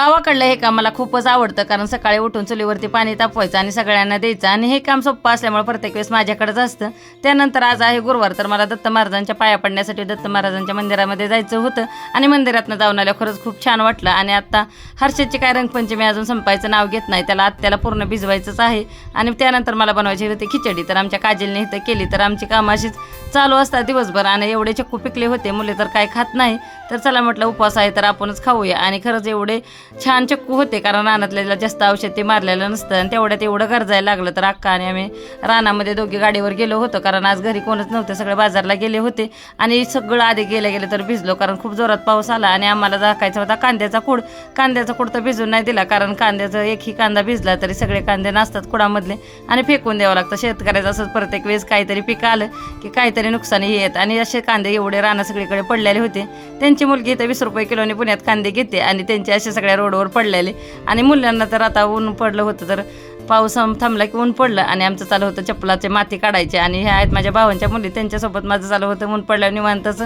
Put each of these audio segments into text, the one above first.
गावाकडलं हे काम मला खूपच आवडतं, कारण सकाळी उठून चुलीवरती पाणी तापवायचं आणि सगळ्यांना द्यायचं, आणि हे काम सोपं असल्यामुळे प्रत्येक वेळेस माझ्याकडेच असतं. त्यानंतर आज आहे गुरुवार, तर मला दत्त महाराजांच्या पाया पडण्यासाठी दत्त महाराजांच्या मंदिरामध्ये जायचं होतं आणि मंदिरातनं जाऊन आल्या खरंच खूप छान वाटलं. आणि आता हर्षदची काय रंगपंचमी अजून संपायचं नाव घेत नाही, त्याला आत्याला पूर्ण भिजवायचंच आहे. आणि त्यानंतर मला बनवायची होती खिचडी, तर आमच्या काजलने इथं केली. तर आमची कामं अशीच चालू असतात दिवसभर, आणि एवढे चक्कू पिकले होते, मुले तर काय खात नाही. तर चला म्हटलं उपवास आहे तर आपणच खाऊया. आणि खरंच एवढे छान चक्कू होते, कारण रानातल्याला जास्त औषध ते मारलेलं नसतं, आणि तेवढ्यात एवढं गरजायला लागलं. तर अक्का आणि आम्ही रानामध्ये दोघी गाडीवर गेलो होतो, कारण आज घरी कोणच नव्हते, सगळे बाजारला गेले होते. आणि सगळं आधी गेले तर भिजलो, कारण खूप जोरात पाऊस आला. आणि आम्हाला दाखायचा होता कांद्याचा खोड तर भिजून नाही दिला, कारण कांद्याचा एकही कांदा भिजला तरी सगळे कांदे नसतात खोडामधले आणि फेकून द्यावं लागतं. शेतकऱ्याचं असंच प्रत्येक वेळेस काहीतरी पीक आलं की काहीतरी नुकसानी येत. आणि असे कांदे एवढे रानं सगळीकडे पडलेले होते. त्यांची मुलगी इथं 20 रुपये किलोने पुण्यात कांदे घेते, आणि त्यांचे असे सगळ्या रोडवर पडलेले. आणि मुलांना तर आता ऊन पडलं होतं, तर पाऊस थांबला की ऊन पडलं, आणि आमचं चालू होतं चप्पलाचे माती काढायचे. आणि ह्या आहेत माझ्या भावांच्या मुली, त्यांच्यासोबत माझं चालू होतं ऊन पडल्यावर निवांतच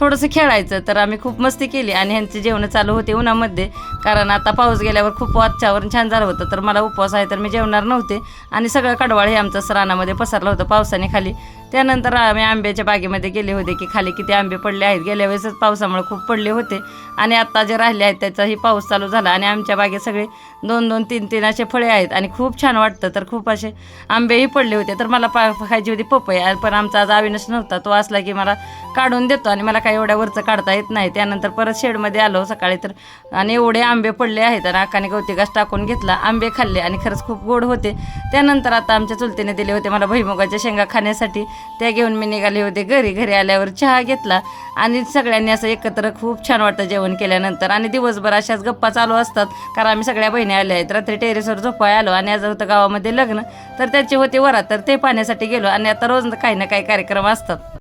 थोडंसं खेळायचं. तर आम्ही खूप मस्ती केली, आणि ह्यांची जेवणं चालू होते उन्हामध्ये, कारण आता पाऊस गेल्यावर खूप वातावरण छान झालं होतं. तर मला उपवास आहे तर मी जेवणार नव्हते, आणि सगळं कडवाळ हे आमचं रानामध्ये पसरलं होतं पावसाने खाली. त्यानंतर आम्ही आंब्याच्या बागेमध्ये गेले होते की खाली किती आंबे पडले आहेत. गेल्या वेळेसच पावसामुळे खूप पडले होते, आणि आत्ता जे राहिले आहेत त्याचाही पाऊस चालू झाला. आणि आमच्या बागेत सगळे 2-2, 3-3 असे फळे आहेत, आणि खूप छान वाटतं. तर खूप असे आंबेही पडले होते. तर मला खायची होती पपई, पण आमचा आज अविनाश नव्हता, तो असला की मला काढून देतो, आणि मला काही एवढ्या वरचं काढता येत नाही. त्यानंतर परत शेडमध्ये आलो सकाळी, तर आणि एवढे आंबे पडले आहेत, आणि अक्काने गवती घास टाकून घेतला, आंबे खाल्ले, आणि खरंच खूप गोड होते. त्यानंतर आता आमच्या चुलतीने दिले होते मला भुईमुगाच्या शेंगा खाण्यासाठी, त्या घेऊन मी निघाले होते घरी आल्यावर चहा घेतला, आणि सगळ्यांनी असं एकत्र खूप छान वाटतं जेवण केल्यानंतर. आणि दिवसभर अशाच गप्पा चालू असतात, कारण आम्ही सगळ्या बहिणी आल्या आहेत. रात्री टेरेसवर झोपाय आलो, आणि आज होतं गावामध्ये लग्न, तर त्याचे होते वरात, तर ते पाहण्यासाठी गेलो. आणि आता रोज काही ना काही कार्यक्रम असतात.